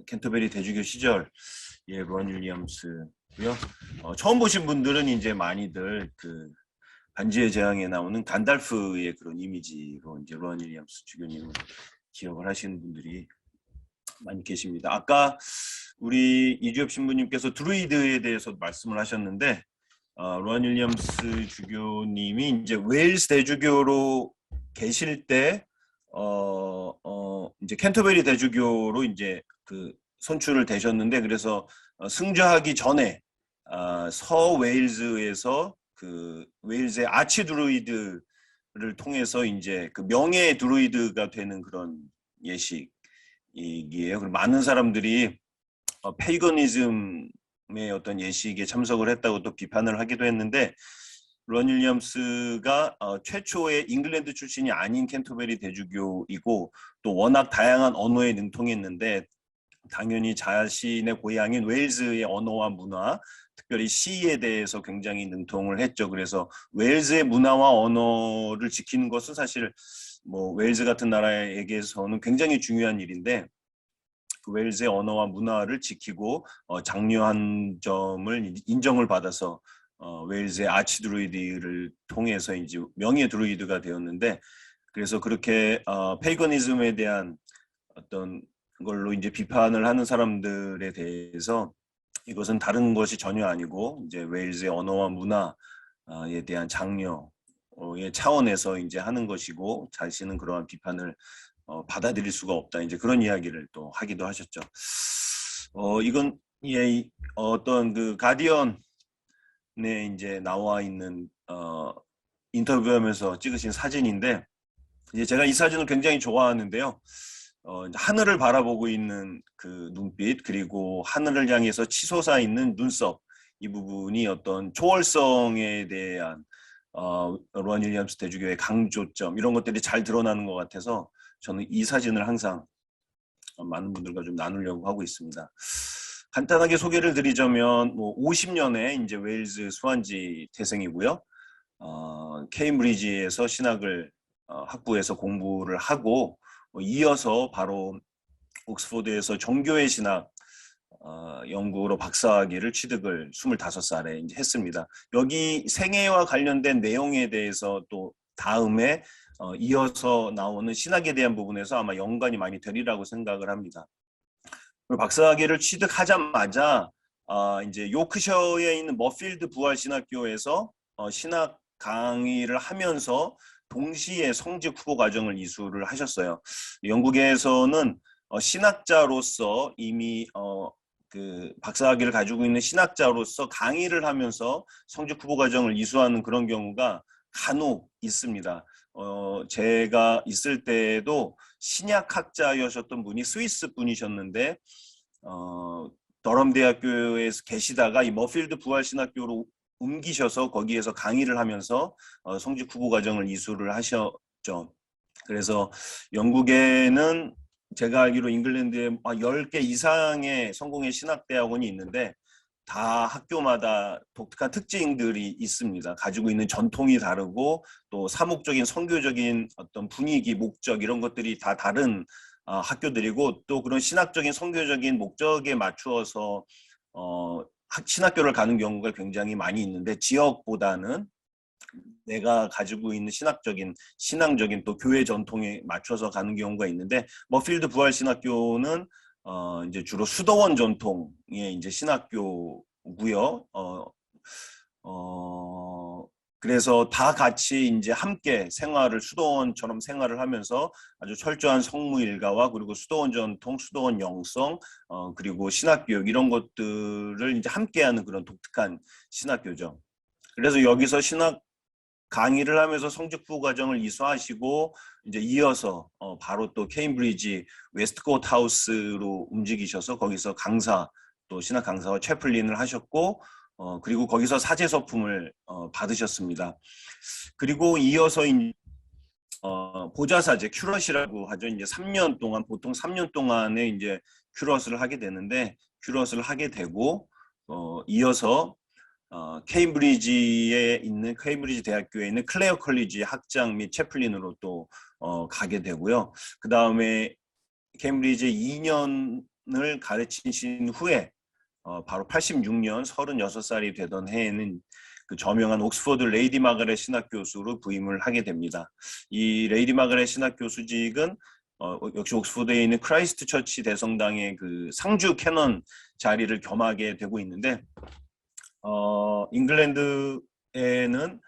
캔터베리 대주교 시절 론 윌리엄스고요. 처음 보신 분들은 이제 많이들 그 반지의 제왕에 나오는 간달프의 그런 이미지로 이제 론 윌리엄스 주교님을 기억을 하시는 분들이 많이 계십니다. 아까 우리 이주엽 신부님께서 드루이드에 대해서 말씀을 하셨는데 론 윌리엄스 주교님이 이제 웨일스 대주교로 계실 때 이제 캔터베리 대주교로 이제 그 선출을 되셨는데, 그래서 승자하기 전에 서 웨일즈에서 그 웨일즈의 아치 드루이드를 통해서 이제 그 명예 드루이드가 되는 그런 예식이에요. 그리고 많은 사람들이 페이거니즘의 어떤 예식에 참석을 했다고 또 비판을 하기도 했는데, 론 윌리엄스가 최초의 잉글랜드 출신이 아닌 캔터베리 대주교이고 또 워낙 다양한 언어에 능통했는데, 당연히 자신의 고향인 웨일즈의 언어와 문화, 특별히 시에 대해서 굉장히 능통을 했죠. 그래서 웨일즈의 문화와 언어를 지키는 것은 사실 뭐 웨일즈 같은 나라에게서는 굉장히 중요한 일인데, 그 웨일즈의 언어와 문화를 지키고 장려한 점을 인정을 받아서 웨일즈의 아치 드루이드를 통해서 이제 명예 드루이드가 되었는데, 그래서 그렇게 페이거니즘에 대한 어떤 걸로 이제 비판을 하는 사람들에 대해서 이것은 다른 것이 전혀 아니고 이제 웨일즈의 언어와 문화에 대한 장려의 차원에서 이제 하는 것이고, 자신은 그러한 비판을 받아들일 수가 없다, 이제 그런 이야기를 또 하기도 하셨죠. 이건 어떤 그 가디언에 이제 나와 있는 인터뷰하면서 찍으신 사진인데, 이제 제가 이 사진을 굉장히 좋아하는데요. 하늘을 바라보고 있는 그 눈빛, 그리고 하늘을 향해서 치솟아 있는 눈썹, 이 부분이 어떤 초월성에 대한 론 윌리엄스 대주교의 강조점, 이런 것들이 잘 드러나는 것 같아서 저는 이 사진을 항상 많은 분들과 좀 나누려고 하고 있습니다. 간단하게 소개를 드리자면 뭐 50년에 이제 웨일즈 수완지 태생이고요. 케임브리지에서 신학을 학부에서 공부를 하고 이어서 바로 옥스포드에서 종교의 신학 연구로 박사학위를 취득을 25살에 이제 했습니다. 여기 생애와 관련된 내용에 대해서 또 다음에 이어서 나오는 신학에 대한 부분에서 아마 연관이 많이 되리라고 생각을 합니다. 박사학위를 취득하자마자 이제 요크셔에 있는 머필드 부활신학교에서 신학 강의를 하면서 동시에 성직 후보 과정을 이수를 하셨어요. 영국에서는 신학자로서 이미 그 박사학위를 가지고 있는 신학자로서 강의를 하면서 성직 후보 과정을 이수하는 그런 경우가 간혹 있습니다. 제가 있을 때에도 신약학자여셨던 분이 스위스 분이셨는데 더럼 대학교에서 계시다가 이 머필드 부활신학교로 옮기셔서 거기에서 강의를 하면서 성직 후보 과정을 이수를 하셨죠. 그래서 영국에는 제가 알기로 잉글랜드에 10개 이상의 성공의 신학대학원이 있는데 다 학교마다 독특한 특징들이 있습니다. 가지고 있는 전통이 다르고 또 사목적인 선교적인 어떤 분위기, 목적, 이런 것들이 다 다른 학교들이고, 또 그런 신학적인 선교적인 목적에 맞추어서 신학교를 가는 경우가 굉장히 많이 있는데, 지역보다는 내가 가지고 있는 신앙적인 또 교회 전통에 맞춰서 가는 경우가 있는데, 머필드 부활신학교는 이제 주로 수도원 전통의 이제 신학교고요. 그래서 다 같이 이제 함께 수도원처럼 생활을 하면서 아주 철저한 성무 일가와 그리고 수도원 전통, 수도원 영성, 그리고 신학교육, 이런 것들을 이제 함께하는 그런 독특한 신학교죠. 그래서 여기서 신학 강의를 하면서 성직 후보 과정을 이수하시고 이제 이어서 바로 또 케임브리지 웨스트코트 하우스로 움직이셔서 거기서 또 신학 강사와 채플린을 하셨고, 그리고 거기서 사제서품을 받으셨습니다. 그리고 이어서 보좌사제 큐럿이라고 하죠. 이제 3년 동안, 보통 3년 동안에 이제 큐럿을 하게 되는데, 큐럿을 하게 되고 이어서 케임브리지 대학교에 있는 클레어 컬리지 학장 및 채플린으로 또 가게 되고요. 그 다음에 케임브리지 2년을 신학을 가르치신 후에 바로 86년 36살이 되던 해에는 그 저명한 옥스퍼드 레이디 마가렛 신학 교수로 부임을 하게 됩니다. 이 레이디 마가렛 신학 교수직은 역시 옥스퍼드에 있는 크라이스트 처치 대성당의 그 상주 캐넌 자리를 겸하게 되고 있는데, 잉글랜드에는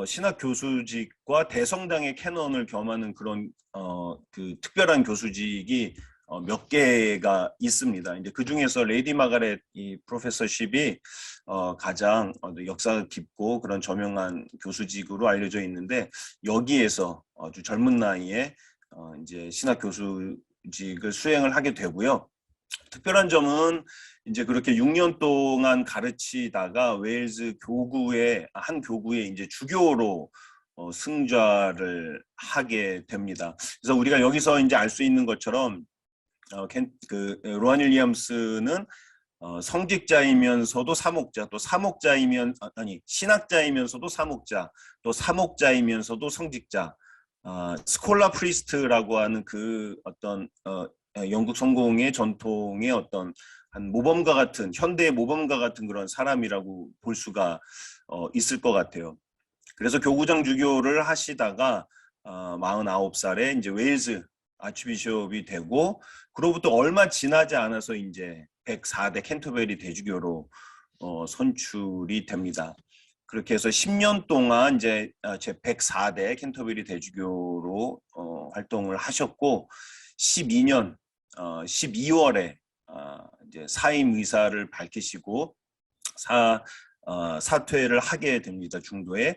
신학 교수직과 대성당의 캐논을 겸하는 그런 그 특별한 교수직이 몇 개가 있습니다. 이제 그 중에서 레이디 마가렛 이 프로페서십이 가장 역사가 깊고 그런 저명한 교수직으로 알려져 있는데, 여기에서 아주 젊은 나이에 이제 신학 교수직을 수행을 하게 되고요. 특별한 점은 이제 그렇게 6년 동안 가르치다가 웨일즈 교구의 한 교구에 이제 주교로 승좌를 하게 됩니다. 그래서 우리가 여기서 이제 알 수 있는 것처럼 로안 윌리엄스는 성직자이면서도 사목자, 또 신학자이면서도 사목자, 또 사목자이면서도 성직자, 스콜라 프리스트라고 하는 그 어떤 영국 성공의 전통의 어떤 한 모범과 같은, 현대의 모범과 같은 그런 사람이라고 볼 수가 있을 것 같아요. 그래서 교구장 주교를 하시다가 49살에 이제 웨일즈 아치비숍이 되고, 그로부터 얼마 지나지 않아서 이제 104대 캔터베리 대주교로 선출이 됩니다. 그렇게 해서 10년 동안 이제 제 104대 캔터베리 대주교로 활동을 하셨고, 12년 12월에 이제 사임 의사를 밝히시고 사퇴를 하게 됩니다. 중도에.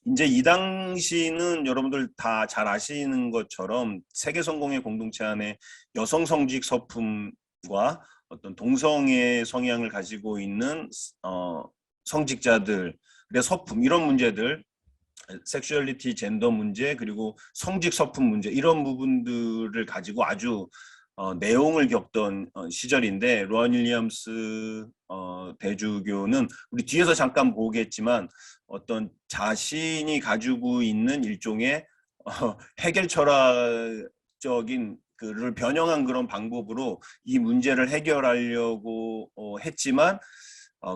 이제 이 당시는 여러분들 다 잘 아시는 것처럼 세계 성공의 공동체 안에 여성 성직 서품과 어떤 동성애 성향을 가지고 있는 성직자들의 서품, 이런 문제들, 섹슈얼리티, 젠더 문제, 그리고 성직 서품 문제, 이런 부분들을 가지고 아주 내용을 겪던 시절인데, 로안 윌리엄스 대주교는 우리 뒤에서 잠깐 보겠지만 어떤 자신이 가지고 있는 일종의 해결 철학적인 그를 변형한 그런 방법으로 이 문제를 해결하려고 했지만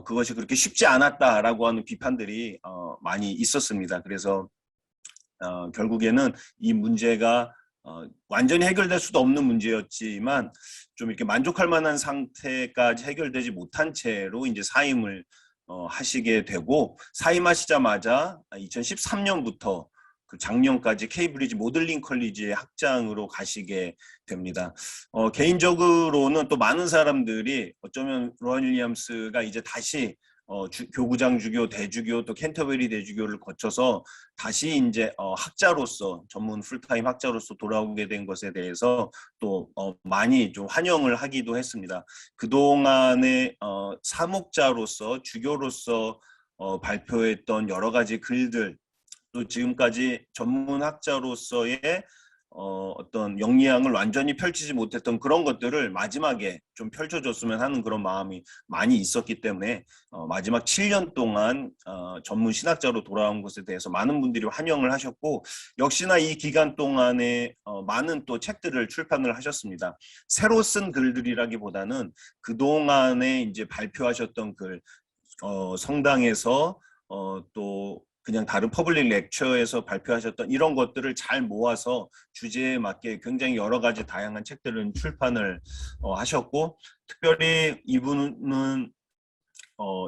그것이 그렇게 쉽지 않았다라고 하는 비판들이 많이 있었습니다. 그래서 결국에는 이 문제가 완전히 해결될 수도 없는 문제였지만 좀 이렇게 만족할 만한 상태까지 해결되지 못한 채로 이제 사임을 하시게 되고, 사임하시자마자 2013년부터 그 작년까지 케이브리지 모델링 컬리지의 학장으로 가시게 됩니다. 개인적으로는 또 많은 사람들이 어쩌면 로안 윌리엄스가 이제 다시 교구장 주교, 대주교, 또 캔터베리 대주교를 거쳐서 다시 이제 학자로서, 전문 풀타임 학자로서 돌아오게 된 것에 대해서 또 많이 좀 환영을 하기도 했습니다. 그동안에 사목자로서, 주교로서 발표했던 여러 가지 글들, 또 지금까지 전문 학자로서의 어떤 역량을 완전히 펼치지 못했던 그런 것들을 마지막에 좀 펼쳐줬으면 하는 그런 마음이 많이 있었기 때문에 마지막 7년 동안 전문 신학자로 돌아온 것에 대해서 많은 분들이 환영을 하셨고, 역시나 이 기간 동안에 많은 또 책들을 출판을 하셨습니다. 새로 쓴 글들이라기보다는 그동안에 이제 발표하셨던 글, 성당에서 또 그냥 다른 퍼블릭 렉처에서 발표하셨던 이런 것들을 잘 모아서 주제에 맞게 굉장히 여러 가지 다양한 책들을 출판을 하셨고, 특별히 이분은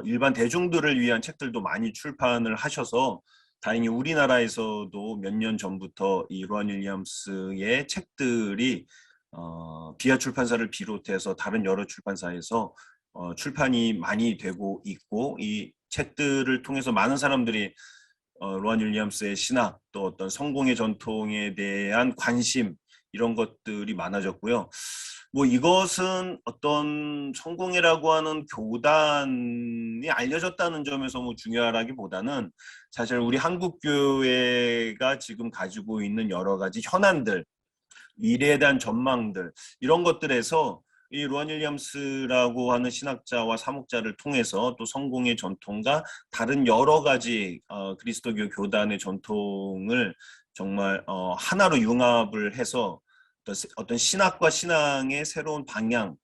일반 대중들을 위한 책들도 많이 출판을 하셔서 다행히 우리나라에서도 몇 년 전부터 이 로안 윌리엄스의 책들이 비아 출판사를 비롯해서 다른 여러 출판사에서 출판이 많이 되고 있고, 이 책들을 통해서 많은 사람들이 로안 윌리엄스의 신학, 또 어떤 성공의 전통에 대한 관심, 이런 것들이 많아졌고요. 뭐 이것은 어떤 성공회라고 하는 교단이 알려졌다는 점에서 뭐 중요하기보다는 사실 우리 한국 교회가 지금 가지고 있는 여러 가지 현안들, 미래에 대한 전망들, 이런 것들에서 이 로안 윌리엄스라고 하는 신학자와 사목자를 통해서 또 성공의 전통과 다른 여러 가지 그리스도교 교단의 전통을 정말 하나로 융합을 해서 어떤 신학과 신앙의 새로운 방향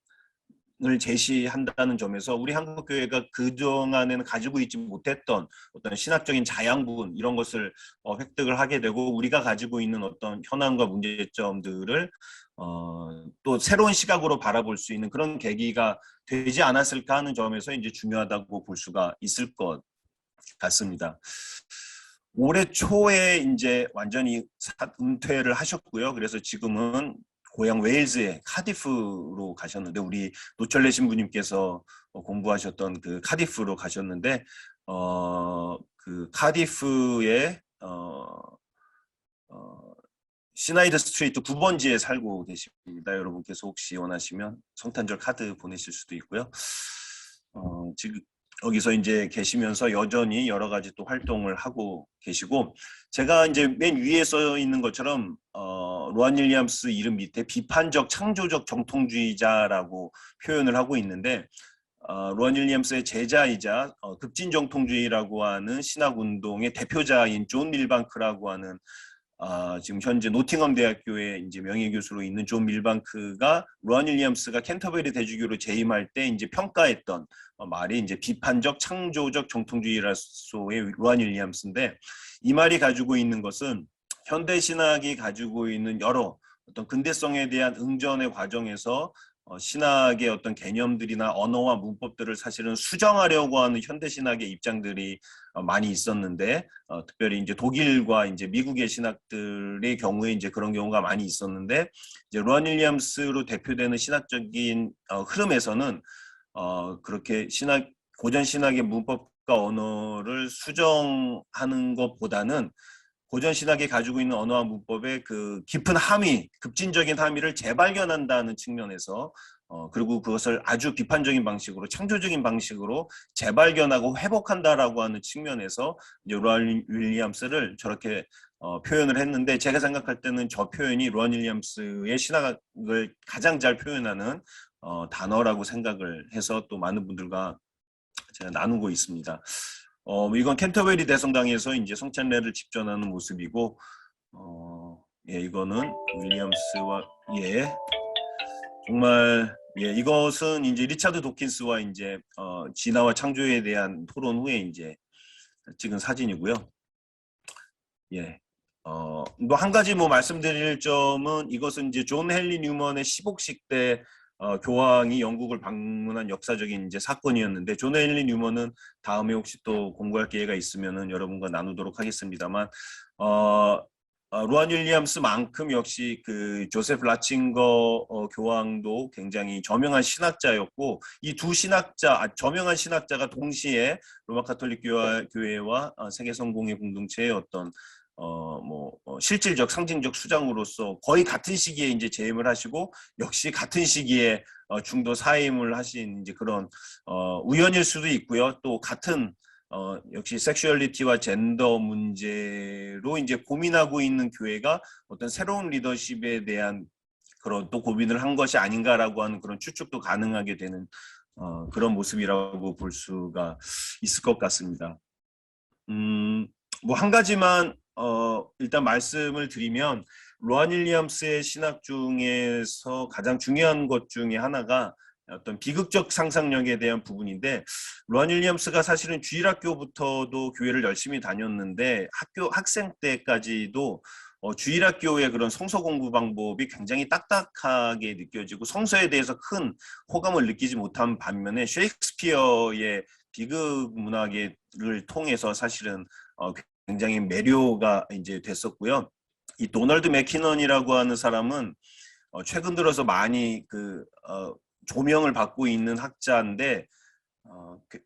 을 제시한다는 점에서 우리 한국 교회가 그동안에는 가지고 있지 못했던 어떤 신학적인 자양분 이런 것을 획득을 하게 되고 우리가 가지고 있는 어떤 현황과 문제점들을 또 새로운 시각으로 바라볼 수 있는 그런 계기가 되지 않았을까 하는 점에서 이제 중요하다고 볼 수가 있을 것 같습니다. 올해 초에 이제 완전히 은퇴를 하셨고요. 그래서 지금은 고향 웨일즈의 카디프로 가셨는데 우리 노철래 신부님께서 공부하셨던 그 카디프로 가셨는데 그 카디프의 시나이드 스트리트 9번지에 살고 계십니다. 여러분께서 혹시 원하시면 성탄절 카드 보내실 수도 있고요. 지금 여기서 이제 계시면서 여전히 여러 가지 또 활동을 하고 계시고 제가 이제 맨 위에 써 있는 것처럼 로안 윌리엄스 이름 밑에 비판적 창조적 정통주의자라고 표현을 하고 있는데 로안 윌리엄스의 제자이자 급진정통주의라고 하는 신학운동의 대표자인 존 밀방크라고 하는 지금 현재 노팅엄 대학교에 이제 명예교수로 있는 존 밀방크가 로안 윌리엄스가 캔터베리 대주교로 재임할 때 이제 평가했던 말이 이제 비판적 창조적 정통주의라소의 로안 윌리엄스인데 이 말이 가지고 있는 것은 현대 신학이 가지고 있는 여러 어떤 근대성에 대한 응전의 과정에서 신학의 어떤 개념들이나 언어와 문법들을 사실은 수정하려고 하는 현대 신학의 입장들이 많이 있었는데 특별히 이제 독일과 이제 미국의 신학들의 경우에 이제 그런 경우가 많이 있었는데 이제 로안 윌리엄스로 대표되는 신학적인 흐름에서는 그렇게 고전 신학의 문법과 언어를 수정하는 것보다는 고전 신학이 가지고 있는 언어와 문법의 그 깊은 함의, 급진적인 함의를 재발견한다는 측면에서 그리고 그것을 아주 비판적인 방식으로 창조적인 방식으로 재발견하고 회복한다라고 하는 측면에서 이제 로안 윌리엄스를 저렇게 표현을 했는데 제가 생각할 때는 저 표현이 로안 윌리엄스의 신학을 가장 잘 표현하는 단어라고 생각을 해서 또 많은 분들과 제가 나누고 있습니다. 이건 캔터베리 대성당에서 이제 성찬례를 집전하는 모습이고, 예, 이거는 윌리엄스와 예, 정말 예, 이것은 이제 리차드 도킨스와 이제 진화와 창조에 대한 토론 후에 이제 찍은 사진이고요. 예, 뭐 한 가지 뭐 말씀드릴 점은 이것은 이제 존 헨리 뉴먼의 10옥식 때 교황이 영국을 방문한 역사적인 이제 사건이었는데 존 헨리 뉴먼은 다음에 혹시 또 공부할 기회가 있으면은 여러분과 나누도록 하겠습니다만 로안 윌리엄스만큼 역시 그 조세프 라칭거 교황도 굉장히 저명한 신학자였고 이 두 신학자 저명한 신학자가 동시에 로마 카톨릭 교회와 세계성공회 공동체의 어떤 실질적 상징적 수장으로서 거의 같은 시기에 이제 재임을 하시고 역시 같은 시기에 중도 사임을 하신 이제 그런 우연일 수도 있고요. 또 같은 역시 섹슈얼리티와 젠더 문제로 이제 고민하고 있는 교회가 어떤 새로운 리더십에 대한 그런 또 고민을 한 것이 아닌가라고 하는 그런 추측도 가능하게 되는 그런 모습이라고 볼 수가 있을 것 같습니다. 뭐 한 가지만 일단 말씀을 드리면 로안 윌리엄스의 신학 중에서 가장 중요한 것 중에 하나가 어떤 비극적 상상력에 대한 부분인데 로안 윌리엄스가 사실은 주일학교부터도 교회를 열심히 다녔는데 학생 때까지도 주일학교의 그런 성서 공부 방법이 굉장히 딱딱하게 느껴지고 성서에 대해서 큰 호감을 느끼지 못한 반면에 셰익스피어의 비극 문학을 통해서 사실은 굉장히 매료가 이제 됐었고요. 이 도널드 맥키넌이라고 하는 사람은 최근 들어서 많이 조명을 받고 있는 학자인데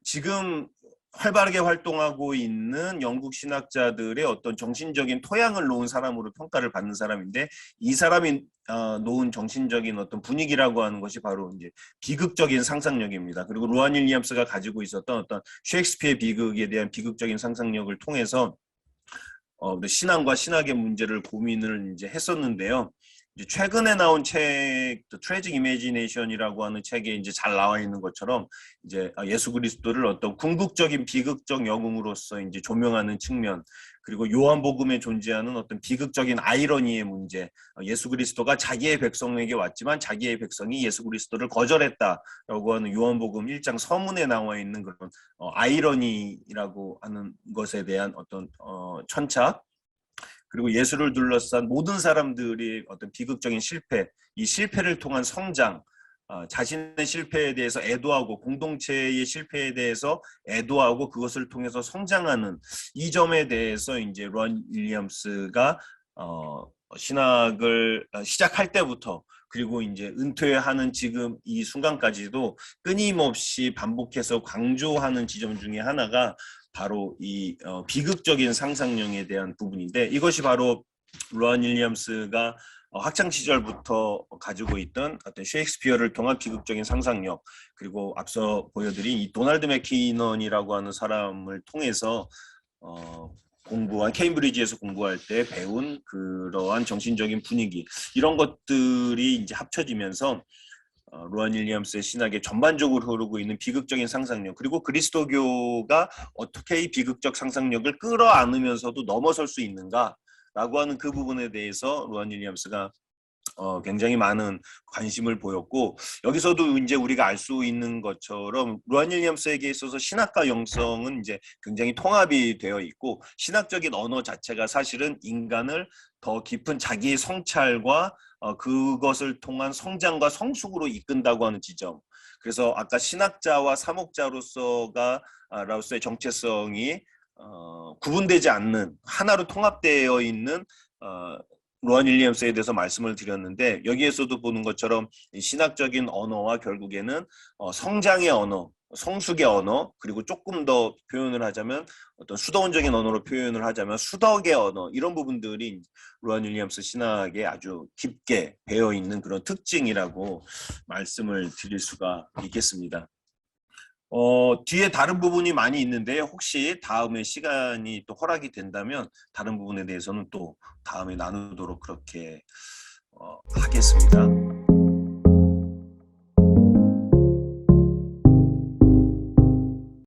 지금 활발하게 활동하고 있는 영국 신학자들의 어떤 정신적인 토양을 놓은 사람으로 평가를 받는 사람인데 이 사람이 놓은 정신적인 어떤 분위기라고 하는 것이 바로 이제 비극적인 상상력입니다. 그리고 로안 윌리엄스가 가지고 있었던 어떤 셰익스피어의 비극에 대한 비극적인 상상력을 통해서 신앙과 신학의 문제를 고민을 이제 했었는데요. 이제 최근에 나온 책, The Tragic Imagination이라고 하는 책에 이제 잘 나와 있는 것처럼 이제 예수 그리스도를 어떤 궁극적인 비극적 영웅으로서 이제 조명하는 측면, 그리고 요한복음에 존재하는 어떤 비극적인 아이러니의 문제, 예수 그리스도가 자기의 백성에게 왔지만 자기의 백성이 예수 그리스도를 거절했다라고 하는 요한복음 1장 서문에 나와 있는 그런 아이러니라고 하는 것에 대한 어떤 천착, 그리고 예수를 둘러싼 모든 사람들이 어떤 비극적인 실패, 이 실패를 통한 성장, 자신의 실패에 대해서 애도하고 공동체의 실패에 대해서 애도하고 그것을 통해서 성장하는 이 점에 대해서 이제 런 윌리엄스가 신학을 시작할 때부터 그리고 이제 은퇴하는 지금 이 순간까지도 끊임없이 반복해서 강조하는 지점 중에 하나가 바로 이 비극적인 상상력에 대한 부분인데, 이것이 바로 런 윌리엄스가 학창 시절부터 가지고 있던 어떤 셰익스피어를 통한 비극적인 상상력, 그리고 앞서 보여드린 이 도널드 맥키넌이라고 하는 사람을 통해서 공부한, 케임브리지에서 공부할 때 배운 그러한 정신적인 분위기, 이런 것들이 이제 합쳐지면서 로안 윌리엄스의 신학에 전반적으로 흐르고 있는 비극적인 상상력, 그리고 그리스도교가 어떻게 이 비극적 상상력을 끌어안으면서도 넘어설 수 있는가라고 하는 그 부분에 대해서 로안 윌리엄스가 굉장히 많은 관심을 보였고, 여기서도 이제 우리가 알 수 있는 것처럼 로안 윌리엄스에게 있어서 신학과 영성은 이제 굉장히 통합이 되어 있고, 신학적인 언어 자체가 사실은 인간을 더 깊은 자기의 성찰과 그것을 통한 성장과 성숙으로 이끈다고 하는 지점. 그래서 아까 신학자와 사목자로서의 정체성이 구분되지 않는, 하나로 통합되어 있는 로안 윌리엄스에 대해서 말씀을 드렸는데, 여기에서도 보는 것처럼 신학적인 언어와 결국에는 성장의 언어, 성숙의 언어, 그리고 조금 더 표현을 하자면 어떤 수도원적인 언어로 표현을 하자면 수덕의 언어, 이런 부분들이 로안 윌리엄스 신학에 아주 깊게 배어 있는 그런 특징이라고 말씀을 드릴 수가 있겠습니다. 뒤에 다른 부분이 많이 있는데, 혹시 다음에 시간이 또 허락이 된다면 다른 부분에 대해서는 또 다음에 나누도록 그렇게 하겠습니다.